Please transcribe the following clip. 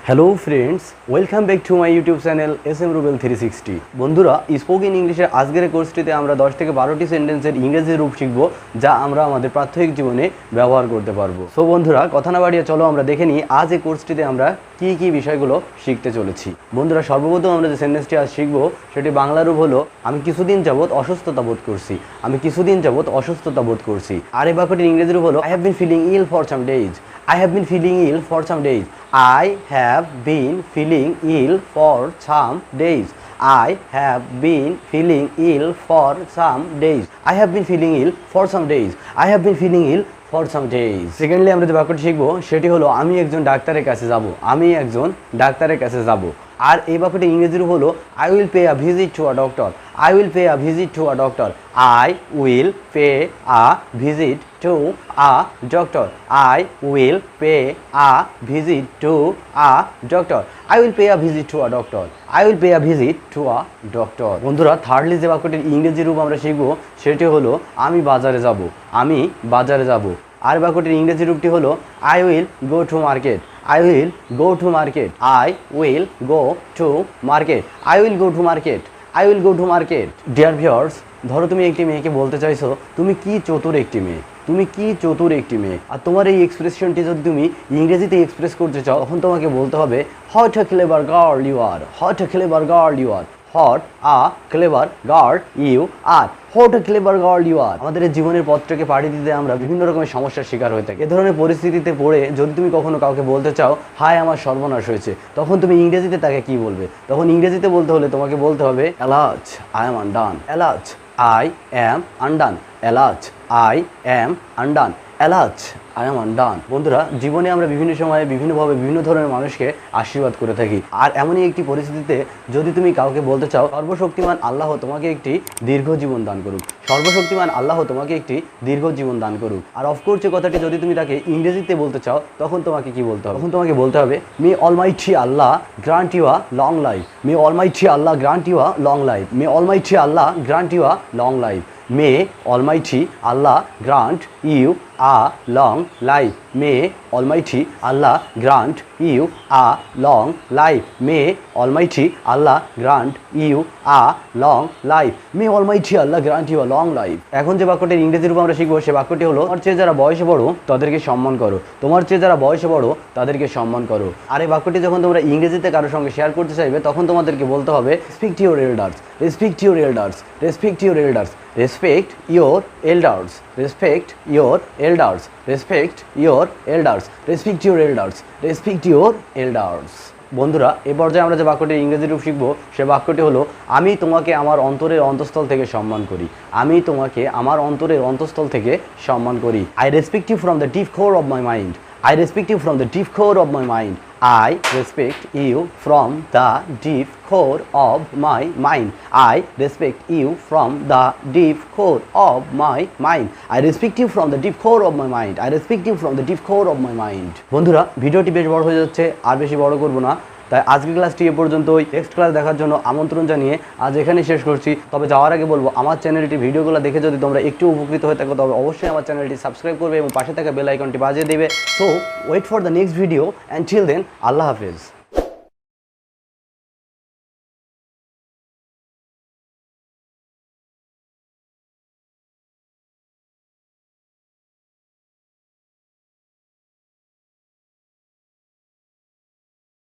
Hello friends, welcome back to my YouTube channel SM Rubel 360। বন্ধুরা, spoken ইংলিশের আজকের কোর্সটিতে আমরা 10 থেকে 12টি সেন্টেন্সের ইংরেজি রূপ শিখব, যা আমরা আমাদের প্রাত্যহিক জীবনে ব্যবহার করতে পারবো। সো বন্ধুরা, কথা না বাড়িয়ে চলো আমরা দেখে নিই আজ এই কোর্সটিতে আমরা কি বিষয়গুলো শিখতে চলেছি। বন্ধুরা, সর্বপ্রথম আমরা যে সেন্টেন্সটি আজ শিখব সেটি বাংলা রূপ হলো আমি কিছুদিন যাবত অসুস্থতা বোধ করছি। আমি কিছুদিন যাবত অসুস্থতা বোধ করছি। আর এই বাক্যটির ইংরেজি রূপ হলো I have been feeling ill for some days. I have been feeling ill for some days. I have been feeling ill for some days. I have been feeling ill for some days. I have been feeling ill for some days. I have been feeling ill for some days. Secondly আমরা যে বাক্যটি শিখবো সেটি হলো আমি একজন ডাক্তারের কাছে যাব। আমি একজন ডাক্তারের কাছে যাব। আর এই বাক্যটি ইংরেজি রূপ হলো I will pay a visit to a doctor. I will pay a visit to a doctor. I will pay a visit to a doctor. I will pay a visit to a doctor. I will pay a visit to a doctor. I will pay a visit to a doctor. বন্ধুরা, thirdly যে বাক্যটির ইংরেজি রূপ আমরা শিখব সেটি হলো আমি বাজারে যাব। আমি বাজারে যাব। আর বাক্যটির ইংরেজি রূপটি হলো I will go to market. I will go to market. I will go to market. I will go to market. I will go to market. Dear viewers, ধরো তুমি একটি মেয়েকে বলতে চাইছো তুমি কি চতুর একটি মেয়ে, তুমি কি চতুর একটি মেয়ে। আর তোমার এই এক্সপ্রেশনটি যদি তুমি ইংরেজিতে এক্সপ্রেস করতে চাও তখন তোমাকে বলতে হবে what a clever girl you are. What a clever girl you are. What a clever girl you are. What a clever girl you are. আমাদের জীবনের পথটাকে পাড়ি দিতে আমরা বিভিন্ন রকমের সমস্যার শিকার হয়ে থাকি। এ ধরনের পরিস্থিতিতে পড়ে যদি তুমি কখনো কাউকে বলতে চাও হায় আমার সর্বনাশ হয়েছে, তখন তুমি ইংরেজিতে তাকে কি বলবে? তখন ইংরেজিতে বলতে হলে তোমাকে বলতে হবে এলাচ আই এম আনডান। এলাচ I am undone. এলাচ I am undone. এলাচ I am undone. বন্ধুরা, জীবনে আমরা বিভিন্ন সময়ে বিভিন্নভাবে বিভিন্ন ধরনের মানুষকে আশীর্বাদ করে থাকি। আর এমনই একটি পরিস্থিতিতে যদি তুমি কাউকে বলতে চাও সর্বশক্তিমান আল্লাহ তোমাকে একটি দীর্ঘ জীবন দান করুক, সর্বশক্তিমান আল্লাহ তোমাকে একটি দীর্ঘ জীবন দান করুক। আর অফকোর্স যে কথাটি যদি তুমি তাকে ইংরেজিতে বলতে চাও তখন তোমাকে কি বলতে হবে? তখন তোমাকে বলতে হবে may Almighty Allah grant you a long life. May Almighty Allah grant you a long life. May Almighty Allah grant you a long life. May Almighty Allah grant you a long life. May Almighty Allah grant you a long life. May Almighty Allah grant you a long life. May Almighty Allah grant you a long life. এখন যে বাক্যটির ইংরেজি রূপ আমরা শিখবো সে বাক্যটি হলো তোমার চেয়ে যারা বয়সে বড় তাদেরকে সম্মান করো। তোমার চেয়ে যারা বয়সে বড় তাদেরকে সম্মান করো। আর এই বাক্যটি যখন তোমরা ইংরেজিতে কারোর সঙ্গে শেয়ার করতে চাইবে তখন তোমাদেরকে বলতে হবে respect your elders. Respect your elders. Respect your elders. Respect your elders. Respect your elders. Respect your elders. Respect your elders. Respect your elders. বন্ধুরা, এ পর্যায়ে আমরা যে বাক্যটির ইংরেজি রূপ শিখবো সে বাক্যটি হলো আমি তোমাকে আমার অন্তরের অন্তঃস্থল থেকে সম্মান করি। আমি তোমাকে আমার অন্তরের অন্তঃস্থল থেকে সম্মান করি। I respect you from the deep core of my mind. I respect you from the deep core of my mind. I respect you from the deep core of my mind. I respect you from the deep core of my mind. I respect you from the deep core of my mind. I respect you from the deep core of my mind. বন্ধুরা, ভিডিওটি বেশ বড় হয়ে যাচ্ছে, আর বেশি বড় করব না। তাই আজকের ক্লাসটি এ পর্যন্তই। নেক্সট ক্লাস দেখার জন্য আমন্ত্রণ জানিয়ে আজ এখানে শেষ করছি। তবে যাওয়ার আগে বলবো আমার চ্যানেলটি ভিডিওগুলো দেখে যদি তোমরা একটু উপকৃত হয়ে থাকো তবে অবশ্যই আমার চ্যানেলটি সাবস্ক্রাইব করবে এবং পাশে থাকা বেল আইকনটি বাজিয়ে দেবে। So wait for the next video and till then Allah হাফেজ।